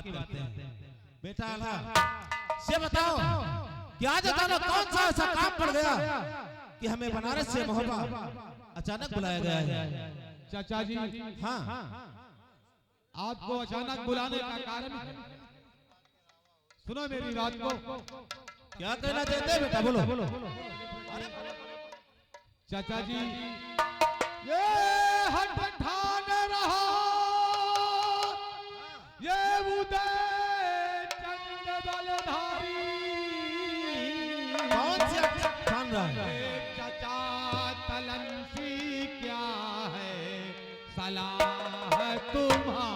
करते हैं। बेटा से बताओ कि आज अचानक कौन सा ऐसा काम पड़ गया कि हमें बनारस से महोबा अचानक बुलाया गया है? चाचा जी, हाँ, आपको अचानक बुलाने का कारण सुनो मेरी बात को। क्या कहना चाहते हैं बेटा, बोलो। चाचा जी, ये हट ठान रहा, ये उदय चंद बलधारी। कौन से ठान रहा है? चाचा तलंसी क्या है सलाह तुम्हारी।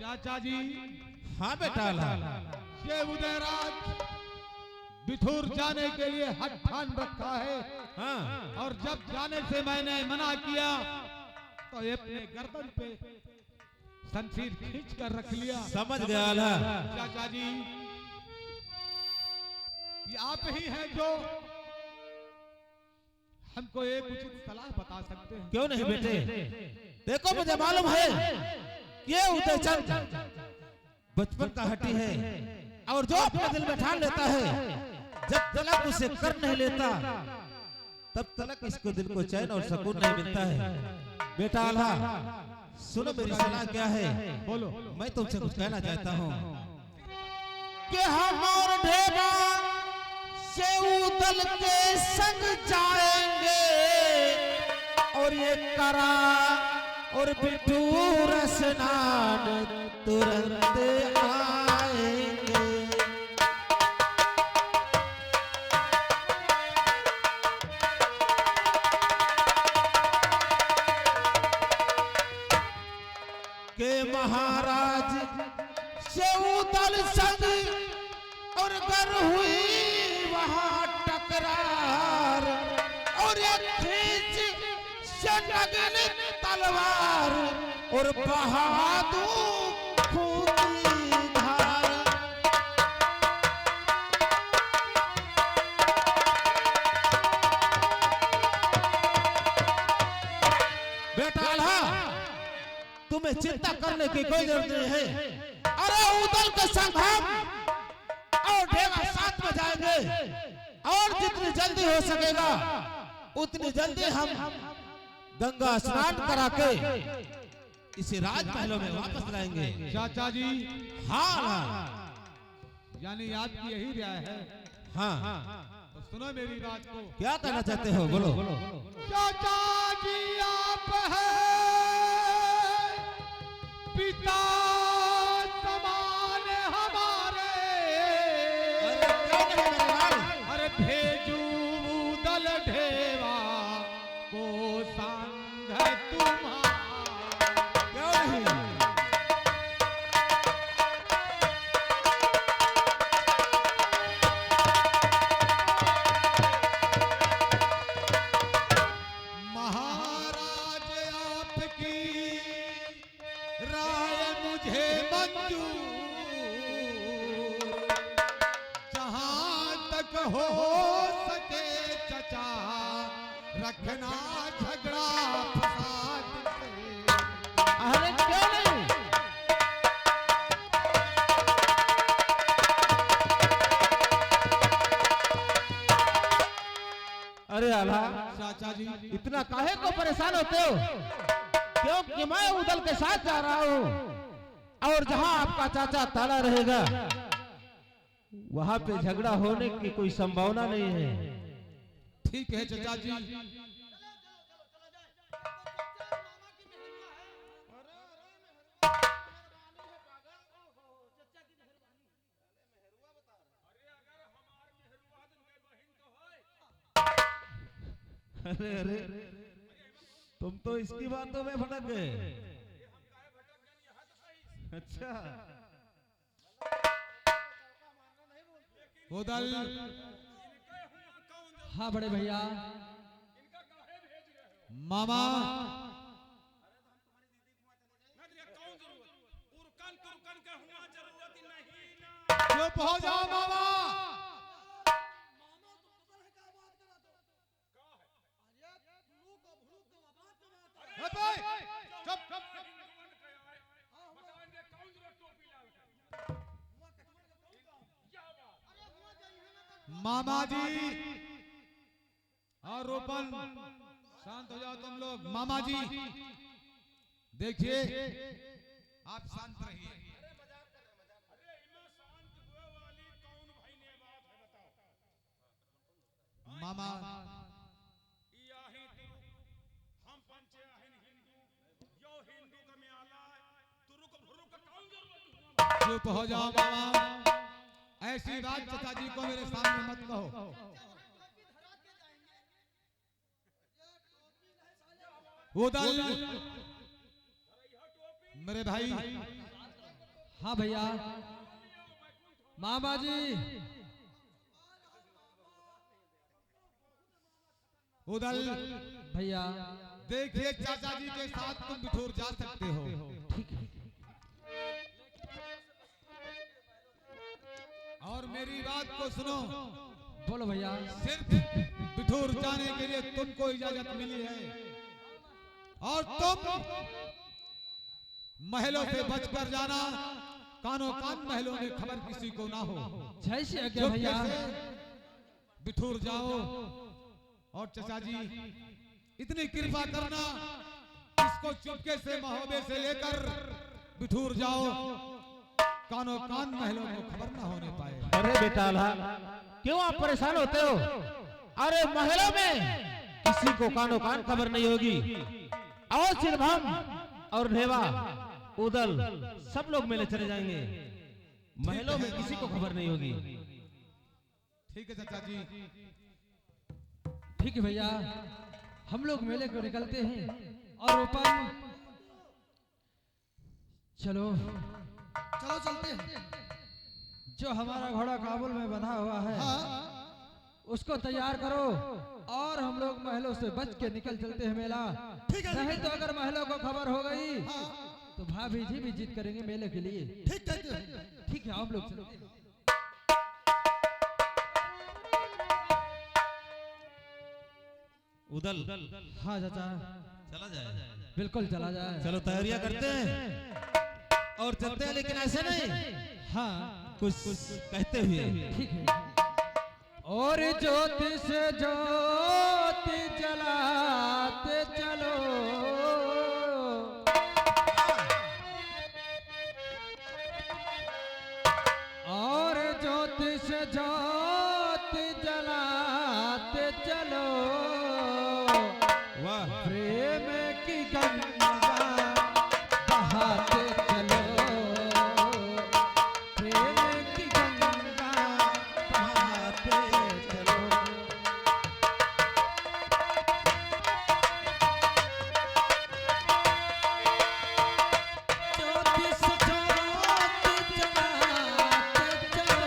चाचा जी, हाँ बेटा, ये उदयराज बिठूर जाने के लिए हट ठान रखा है। हाँ, और जब जाने से मैंने मना किया तो ये अपने गर्दन पे शमशीर खींच कर रख लिया। समझ गया। चाचा जी, ये आप ही हैं जो हमको एक उचित सलाह बता सकते हैं। क्यों नहीं बेटे, देखो मुझे मालूम है ये उदयचंद बचपन का हटी है और जो अपने दिल में ठान लेता है, जब तलक उसे कर नहीं लेता तब तलक इसको दिल को चैन और सुकून नहीं मिलता है। बेटा आल्हा, सुनो मेरी सलाह क्या है। बोलो। मैं तुमसे कुछ कहना चाहता हूँ कि हम और ढेबा से उदल के संग जाएंगे और ये करा और बिठूर स्नान तुरंत आएंगे। के महाराज से उदल संग और गर हुई वहां टकरार और एक खींच से लगन तलवार और बहादुर खून की धार। बेटा आल्हा, तुम्हें चिंता करने की कोई जरूरत नहीं है। अरे उदल के संग हम और ढेबा साथ में जाएंगे और जितनी जल्दी हो सकेगा उतनी जल्दी हम गंगा स्नान करा के इसे राजमहलों में वापस लाएंगे। चाचा जी, हाँ, यानी आपकी यही राय है? हाँ, तो सुनो मेरी बात को। क्या कहना चाहते हो, बोलो। चाचा जी, आप है पिता समान हमारे। अरे भेजू उदल ढेवा को संग तुम्हारा। क्यों नहीं? महाराज, आपकी राय मुझे मंजूर, जहां तक हो सके चचा रखना झगड़ा फसाद से। अरे क्यों नहीं? अरे आल्हा, चाचा जी, इतना काहे को परेशान होते हो? क्योंकि मैं उदल के साथ जा रहा हूँ और जहां आपका चाचा ताला रहेगा वहां पे झगड़ा होने की कोई संभावना नहीं है। ठीक है चाचा जी। अरे अरे तुम तो इसकी बातों में भटक गए। अच्छा उदल हाँ बड़े भैया। मामा चुप हो जाओ मामा। चुप चुप। मामा जी और रोपन शांत हो जाओ तुम लोग। मामा जी देखिए आप शांत रहिए। मामा चुप हो जाओ मामा। ऐसी बात चाचा जी को मेरे सामने मत कहो। उदल मेरे भाई। हाँ भैया। मामा जी उदल भैया देखिए चाचा जी के साथ तुम बिठूर जा सकते हो। ठीक है। और मेरी बात को सुनो। बोलो भैया। सिर्फ बिठूर जाने के लिए तुमको इजाजत मिली है और तुम महलों से बचकर जाना। कानो कान महलों में खबर किसी को ना हो। जय श्री आज्ञा भैया। बिठूर जाओ। और चाचा जी इतनी कृपा करना इसको चुपके से महोबे से लेकर बिठूर जाओ। कानो कान महलों को खबर ना होने पाए। अरे बेटा क्यों आप परेशान होते हो? अरे महलों में किसी को कानो कान खबर नहीं होगी। और सिर्फ हम और ढेवा उदल सब लोग मेले चले जाएंगे। महलों में किसी को खबर नहीं होगी। ठीक है चाचा जी। ठीक है भैया हम लोग मेले को निकलते हैं। और रोपन चलो चलो चलते हैं। जो हमारा घोड़ा काबुल में बंधा हुआ है उसको तैयार करो और हम लोग महलों से बच के निकल चलते हैं मेला। ठीक है। नहीं तो अगर महलों को खबर हो गई तो भाभी जी भी जिद करेंगे मेले के लिए। ठीक है। ठीक है हम लोग चलते हैं। उदल हाँ चाचा चला जाए। बिल्कुल चला जाए। चलो तैयारियां करते हैं और चलते हैं, लेकिन ऐसे नहीं। हाँ कुछ कहते हुए। ठीक है। और ज्योति से ज्योति जलाते चलो। और ज्योति से ज्योति जलाते चलो। वाह प्रेम की गंगा बहाते चलो। प्रेम की गंगा बहाते चलो। ज्योति से ज्योति जलाते चलो।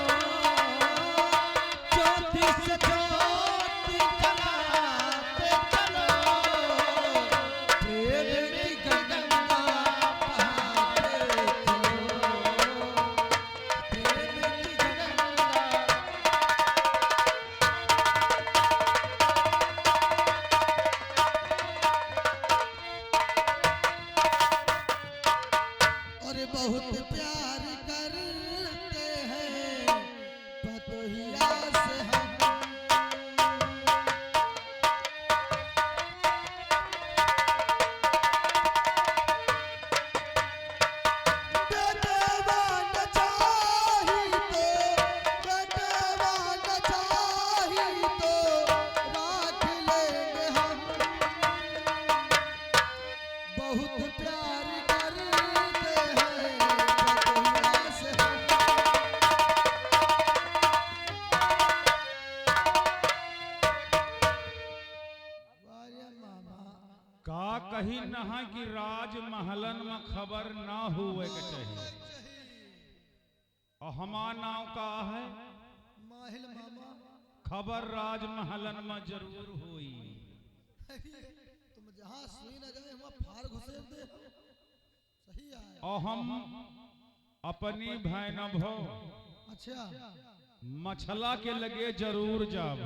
कही न है कि राजमहलन में खबर ना हुए के चाहिए। और हमार नाव का है माहिल मामा। खबर राजमहलन में जरूर हुई। तुम जहाँ सुई न जाए वहाँ फार घुसेड़ दे। सही आया। और हम अपनी भैन भो अच्छा मछला के लगे जरूर जाब।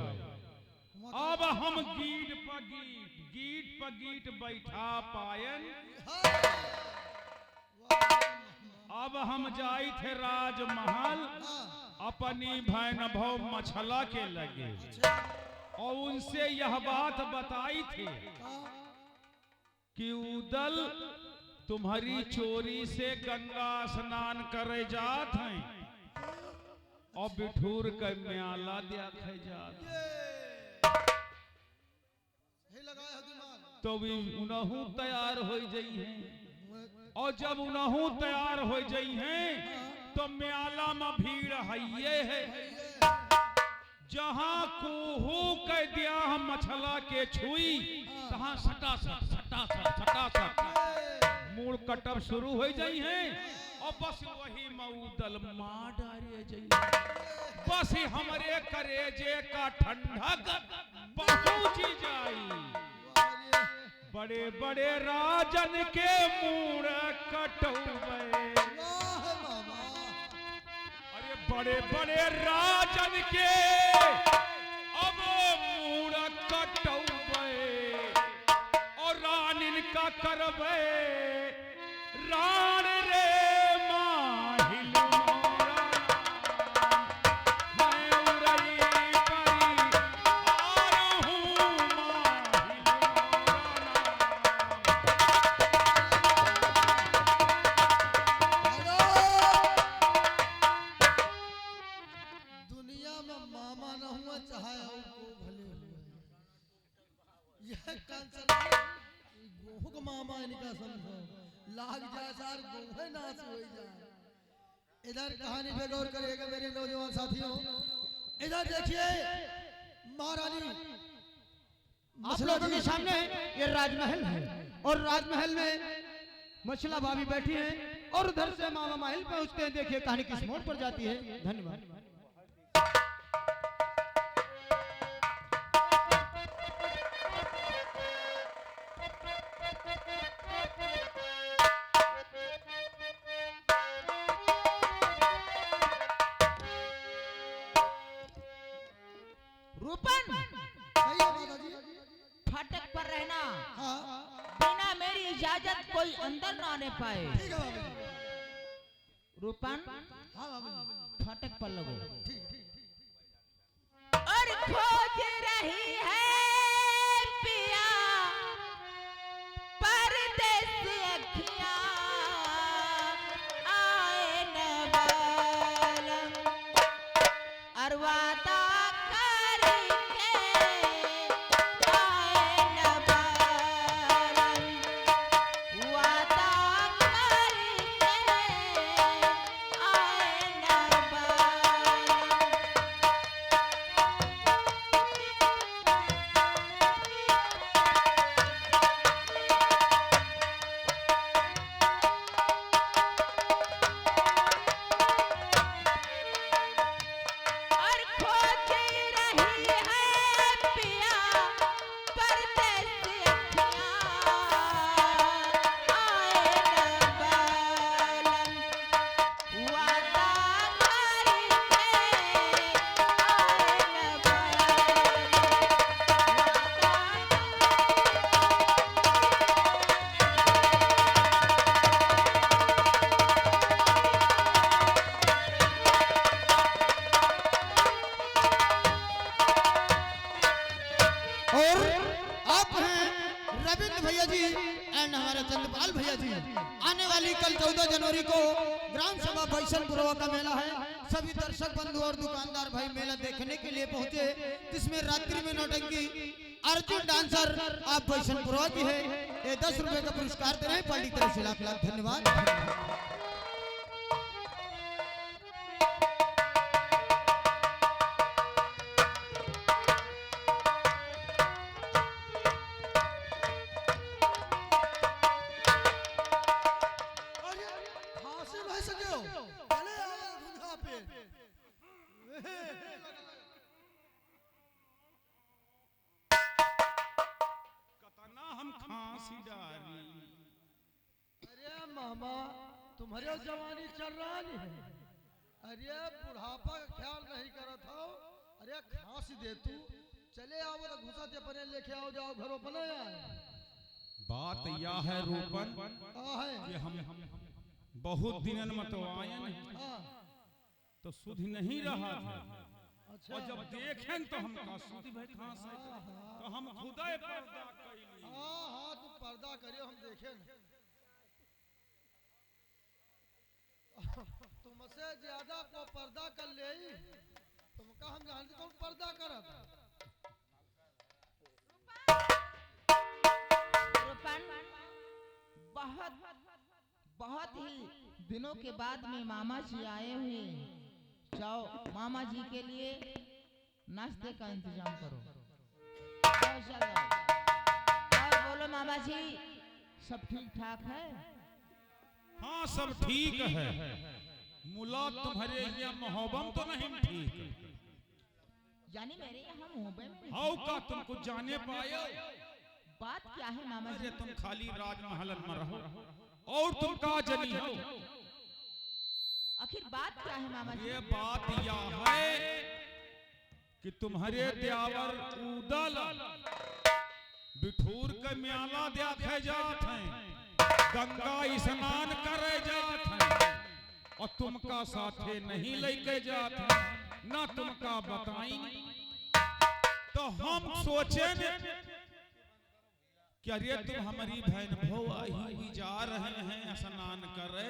अब हम गीट पर गीट बैठा पायन। अब हम जाई थे राजमहल अपनी भैन भो मछला के लगे और उनसे यह बात बताई थी कि उदल तुम्हारी चोरी से गंगा स्नान करे जात हैं और बिठूर के म्याला देखे जात। सही लगाया है दिमाग। तो भी उनहू तैयार हो जाई हैं और जब उनहू तैयार हो जाई हैं तो म्याला में भीड़ हइये है। जहां कोहू कह दिया हम मछला के छुई तहां सटा मूड़ कटब शुरू हो जाई हैं और बस वही मऊदल मार डाले जाई। बस हमरे करेजे का ठंडक पहुंच जाई। बड़े बड़े राजन के मूड़ कटौबे। अरे बड़े बड़े राजन के अब मूड़ कटौबे और रानिन का करबे राण रे माहिल मोरा मैं उरई परी आर हूँ माहिल दुनिया में मामा न हुआ चाहे और को भले हुए। यह कंचन गोहू का मामा इनका समझो लाग जाए सार गोहे नाश हो जाए। इधर कहानी पे गौर करिएगा मेरे नौजवान साथियों। इधर देखिए महारानी आप लोगों के सामने ये राजमहल है और राजमहल में मछला भाभी बैठी हैं और उधर से मामा महल पहुंचते हैं। देखिए कहानी किस मोड़ पर जाती है। धन्यवाद। रूपन सही है माता जी। फाटक पर रहना, हाँ बिना मेरी इजाजत कोई अंदर ना आने पाए। ठीक है बाबा जी। रूपन हाँ बाबा जी फाटक पर लगो। ठीक ठीक। और खोज रही है पिया परदेसी अखियां आए न बालम और वादा करके आए न बालम वादा करके आए न बालम। और खोज रही है पिया परदेसी अखियां आए न बालम वादा करके आए न और आप हैं रविंद्र भैया जी एंड हमारे चंद्रपाल भैया जी। आने वाली कल 14 जनवरी को ग्राम सभा बैसनपुरवा का मेला है। सभी दर्शक बंधु और दुकानदार भाई मेला देखने के लिए पहुंचे, जिसमें रात्रि में नौटंकी अर्जुन डांसर आप बैसनपुरवा की है। ये 10 रुपए का पुरस्कार दे रहे हैं। पार्टी की तरफ से लाख लाख धन्यवाद। पे कतना हम खांसी डारी। अरे मामा तुम्हारे जवानी चल रहा नहीं है। अरे बुढ़ापा का ख्याल नहीं करत हो। अरे खांसी दे तू चले आओ तो घुसा ते अपने लेके आओ जाओ घरों बनाया बात यह है रूपन है कि हम बहुत दिनन में तो आए नहीं हाँ तो सुध नहीं रहा था। अच्छा और जब देखें तो हम का सुध भाई कहां से तो हम खुदा पर्दा कैली। हाँ हाँ तुम पर्दा करियो हम देखे न। तुमसे ज्यादा को पर्दा कर ले तुमका हम जानते कौन पर्दा करत। रूपन, बहुत बहुत ही दिनों के बाद में मामा जी आए हुए हैं। जाओ मामा जी के लिए नाश्ते का इंतजाम करो। जाओ चलो। और बोलो मामा जी सब ठीक ठाक है? हाँ सब ठीक है। मुला तुम्हारे ये मोहब्बत तो नहीं ठीक। यानी मेरे यहाँ मुंबई में हाउ का तुम कुछ जाने पाए। बात क्या है मामा जी? अरे तुम खाली राजमहल में रहो और तुम का जनी हो। आखिर बात क्या है मामा जी? ये बात यह है कि तुम्हारे त्यावर उदल बिठूर के म्याला देखे जात हैं, गंगा स्नान करे जात हैं और तुमका साथे नहीं लेके जात हैं, ना तुमका बताई। तो हम सोचे कि अरे तुम हमारी बहन भो आई हुई जा रहे हैं स्नान करे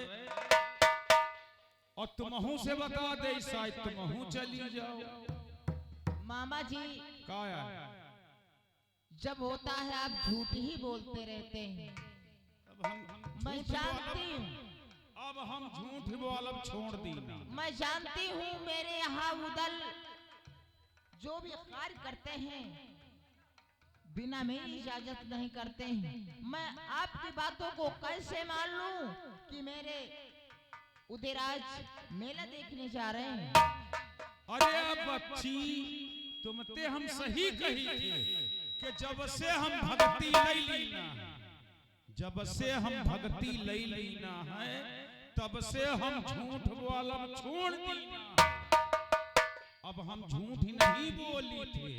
और तुमहू से बता दे शायद तुमहू चली जाओ। मामा जी का जब होता है आप झूठ ही बोलते रहते हैं। अब हम मैं झूठ जानती हूँ, बोलब, अब हम झूठ बोलब छोड़ दी ना। मैं जानती हूँ मेरे यहाँ उदल जो भी कार्य करते हैं बिना मेरी इजाजत नहीं करते हैं। मैं आपकी बातों को कैसे मान लूं कि मेरे उदयराज मेला देखने जा रहे हैं? अरे बच्ची तुमते हम सही कही थी कि जब से हम भक्ति नहीं लीना है, जब से हम भक्ति नहीं लीना है तब से हम झूठ बोलब छोड़ दीना। अब हम झूठ नहीं बोली थे।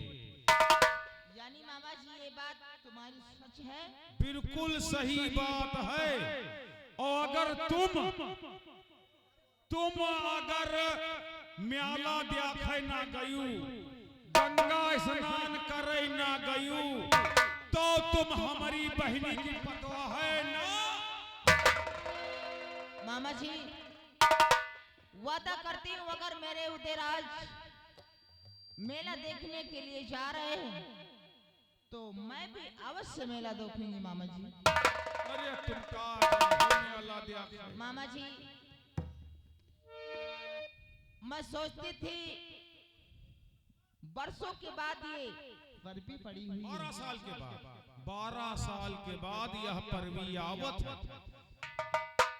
यानी मामा जी ये बात तुम्हारी सच है? बिल्कुल सही बात है। और अगर तुम अगर म्याला देखे ना गयू, गंगा स्नान करे ना गयू तो तुम हमारी बहनी की पतवा है ना। मामा जी वादा करती हूँ अगर मेरे उदयराज मेला देखने के लिए जा रहे हैं तो मैं भी अवश्य मेला देखूंगी मामा जी। अरे तुम का म्याला देखे मामा जी मैं सोचती थी बरसों के बाद ये बर्फी पड़ी हुई 12 साल के बाद, 12 साल के बाद यह पर्वी आवत है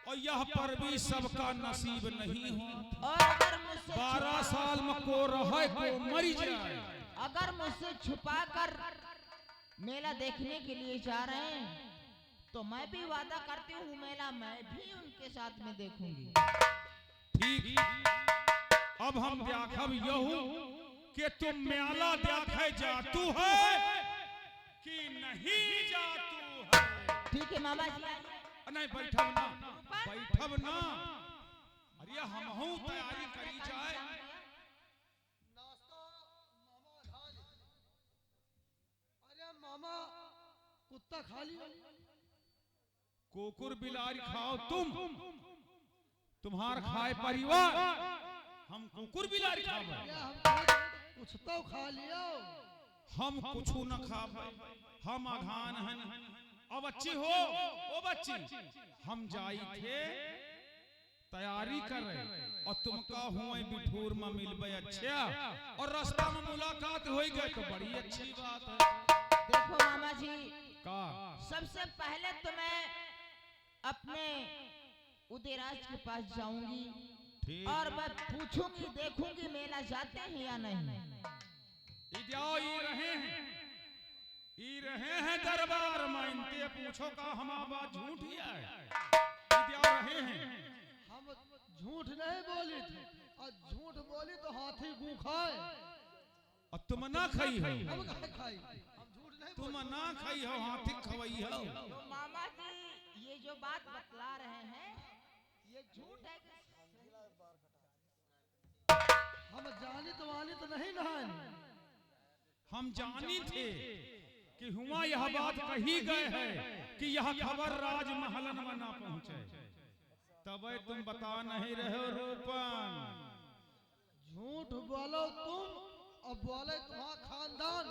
और यह पर्वी सबका नसीब नहीं हो। और अगर मुझसे 12 साल में को रहे को मरी जाए। अगर मुझसे छुपा कर मेला देखने के लिए जा रहे हैं तो मैं भी वादा करती हूँ मेला मैं भी उनके साथ में देखूंगी। ठीक अब हम देखब यहू कि तुम म्याला देखे जातू है कि नहीं जातू है। ठीक है मामा जी। नहीं बैठब ना, बैठब ना। अरे हमहू तैयारी करी जाए। नाश्ता मामा खा ले। अरे मामा कुत्ता खा लियो। कुकुर बिलारी खाओ तुम्हार खाए परिवार, हम कुकुर बिलारी खाबे। अरे हम कुछ तो खा लियो। हम कुछ न खाबे, हम अघान हन। अब बच्ची हो ओ बच्ची, हम जाई थे तैयारी कर रहे और तुमका हुए बिठूर में मिलबे अच्छा और रास्ता में मुलाकात हो गई तो बड़ी अच्छी बात है। देखो मामा जी का सबसे पहले तो मैं अपने उदयराज के पास जाऊंगी ठीक और मैं पूछूंगी देखूंगी मेला जाते हैं या नहीं। इदियाओ ई रहे हैं दरबार में इनते पूछो का हम बात झूठ ही है। इदियाओ रहे हैं। हम झूठ नहीं बोली थी, और झूठ बोली तो हाथी गू खाए। और तुम ना खाई हो, हम कहाँ खाई, हम झूठ नहीं तुम ना खाई हो, हाथी खवाई हो। तो मामा जी ये जो बात बतला रहे हैं ये झूठ है कि हम जानी तो वाली तो नहीं नहानी। हम जानी थे कि हुआ यह बात कही गए है कि यह खबर राजमहल में ना पहुंचे, तब तुम बता नहीं रहे हो रूपन। झूठ बोलो तुम और बोले तुम्हारा खानदान,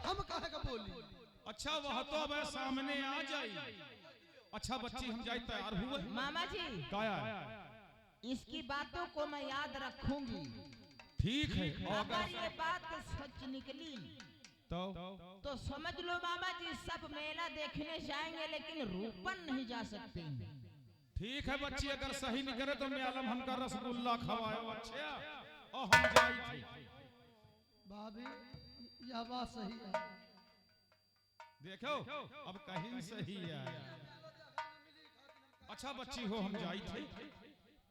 हम कहे का बोली। अच्छा वह तो अब सामने आ जाई। अच्छा बच्ची हम जाए तैयार हुए। मामा जी काया इसकी बातों को मैं याद रखूंगी। ठीक है। अगर ये बात सच निकली तो समझ लो मामा जी सब मेला देखने जाएंगे लेकिन रूपन नहीं जा सकते। ठीक है बच्ची, अगर सही निकले तो मैं आलम हमका रसगुल्ला खवाओ। अच्छा और हम जाई थे। भाभी यह बात सही है। देखो अब कहीं सही है। अच्छा बच्ची हो हम जाई थे।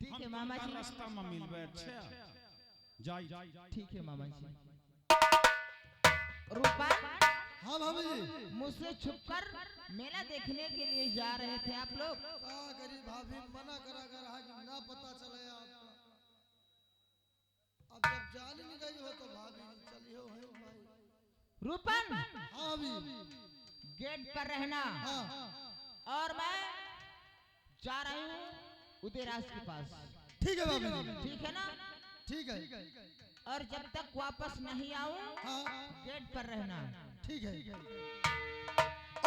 ठीक है मामा जी। रास्ता में मिलबे। अच्छा जाई। ठीक है मामा जी। रूपन हाँ भाभी जी, मुझसे छुपकर मेला देखने के लिए जा रहे थे आप लोग। क्या करी भाभी, मना करा कर है कि ना पता चले आपका। अब जब जान नहीं गई हो तो भाभी चलिए है भाई। रूपन हाँ भाभी, गेट पर रहना हाँ और मैं जा रही हूँ उदयराज के पास। ठीक है भाभी जी, ठीक है ना? ठीक है। और जब तक वापस नहीं आऊँ हाँ गेट पर रहना। ठीक है।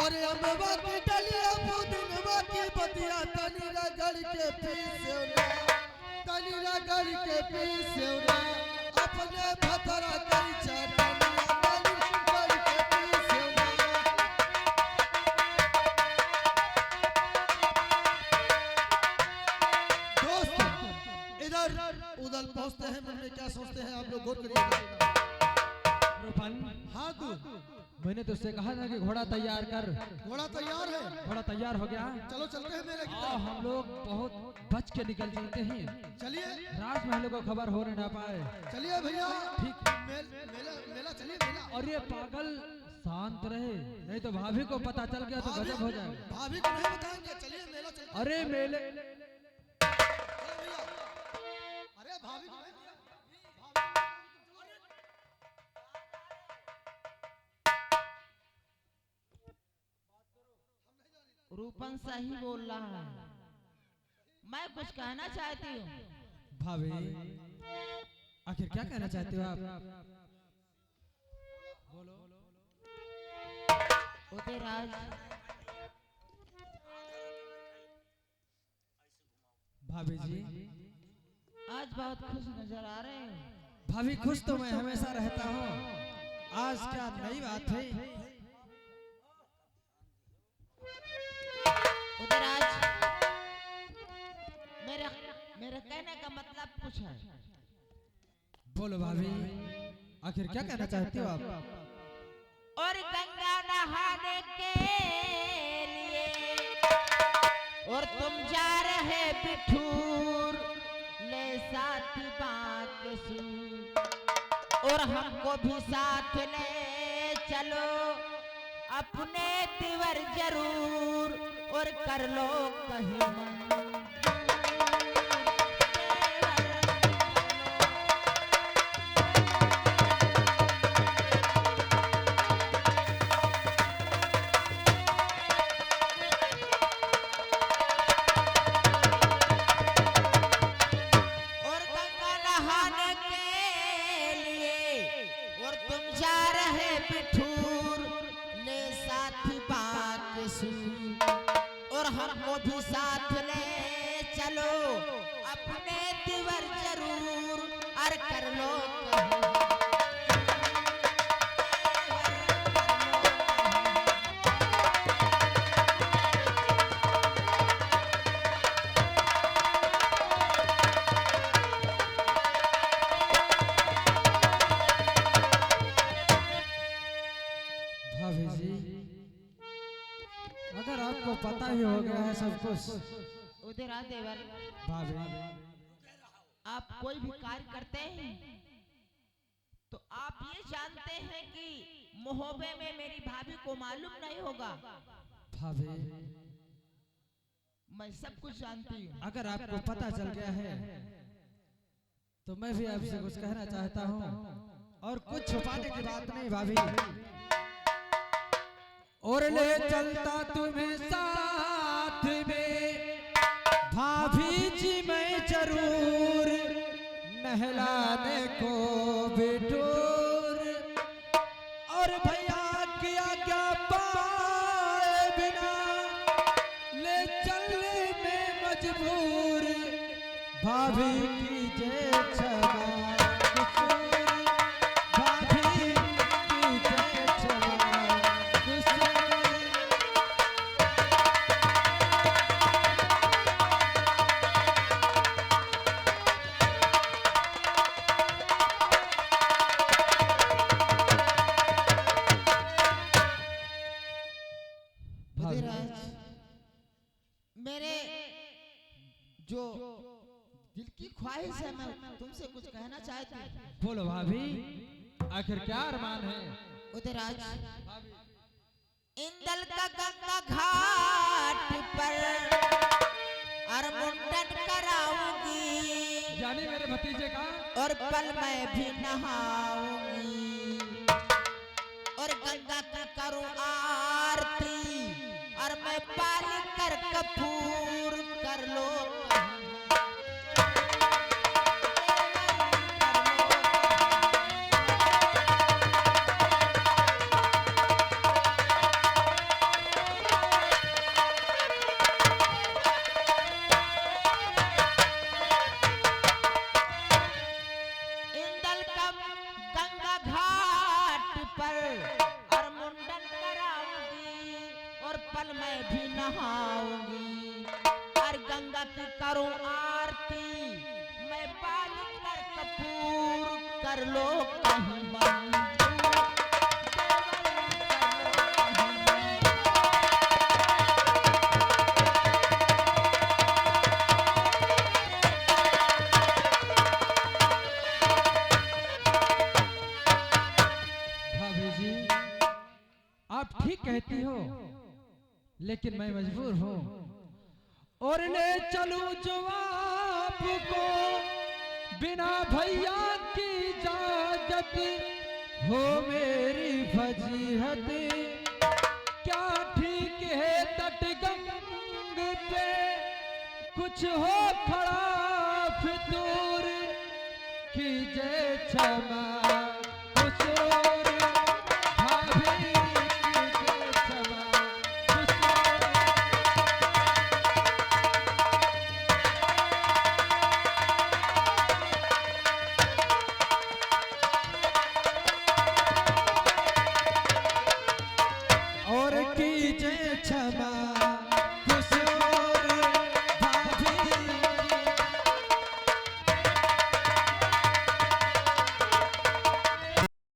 अरे अम्बा की डलिया पुदीनवा की बतिया तनीरा गढ़ के पीसेवना, तनीरा गढ़ के पीसेवना, अपने भतरा कई चटनिया तनीरा गढ़ के पीसेवना। दोस्त इधर उधर पहुंचते हैं, मन में क्या सोचते हैं आप लोग गौर करिएगा। हाँ तू, मैंने तुझसे कहा था कि घोड़ा तैयार कर। घोड़ा तैयार है, घोड़ा तैयार हो गया। चलो चलते हैं मेरे की और तरफ। हम लोग बहुत बच के निकल चलते हैं, चलिए राजमहल को खबर होने ना पाए। चलिए भैया, ठीक। मेला चलिए मेला। और ये पागल शांत रहे, नहीं तो भाभी को पता चल गया तो गजब हो जाएगा। भाभी को नहीं बताएंगे, चलिए मेला चलते हैं। अरे मेले चलो भैया, अरे भाभी को नहीं बताएंगे। रूपन सही बोल रहा है। मैं कुछ कहना चाहती हूँ। भाभी आखिर क्या कहना चाहते हो आप? बोलो। उदयराज भाभी जी आज बहुत खुश नजर आ रहे हैं। भाभी खुश तो मैं हमेशा रहता हूँ, आज क्या नई बात है? उदयराज मेरे कहने का मतलब कुछ है। बोलो भाभी आखिर क्या कहना चाहते हो आप? और गंगा नहाने के लिए और तुम जा रहे बिठूर ले साथ बाकसू, और हमको भी साथ ले चलो अपने तिवर जरूर, और कर लो कहीं मन। और हमको भी साथ ले चलो अपने तिवर जरूर, और कर लो हो गया है सब कुछ। उधर आ देवर, भाभी आप कोई भी कार्य करते हैं तो आप ये जानते हैं कि मुहब्बे में मेरी भाभी को मालूम नहीं होगा। भाभी मैं सब कुछ जानती हूँ। अगर आपको पता चल गया है तो मैं भी आपसे कुछ कहना चाहता हूँ, और कुछ छुपाने की बात नहीं भाभी। और ले चलता तुम्हें साथ में भाभी जी मैं जरूर, नहलाने को बिठूर, और भैया की आज्ञा पाए बिना ले चलने में मजबूर, भाभी की जय क्षमा कसूर, भाभी की जय क्षमा कसूर। बुधिराज, मेरे जो दिल की ख्वाहिश है, मैं तुमसे कुछ कहना चाहती हूँ। बोलो भाभी, आखिर क्या अरमान है? उदयराज, इंदल का गंगा घाट पर और मुंडन कराऊंगी, जाने मेरे भतीजे का, और पल मैं भी नहाऊंगी, और गंगा की करूं आरती, और मैं पानी कर कपूर कर लो। इंदल का गंगा घाट पर और मुंडन कराऊंगी, और पल मैं भी नहाऊंगी, और गंगा की करूं आरती, मैं पानी कर कपूर कर लो कहीं मंजूर। भाभी जी आप ठीक कहती हो, लेकिन मैं मजबूर हूँ, और ले चलूं जो आपको बिना भैया की इजाजत, हो मेरी फजीहत, क्या ठीक है तटगंग पे कुछ हो खड़ा फितूर, कीजिए क्षमा कसूर।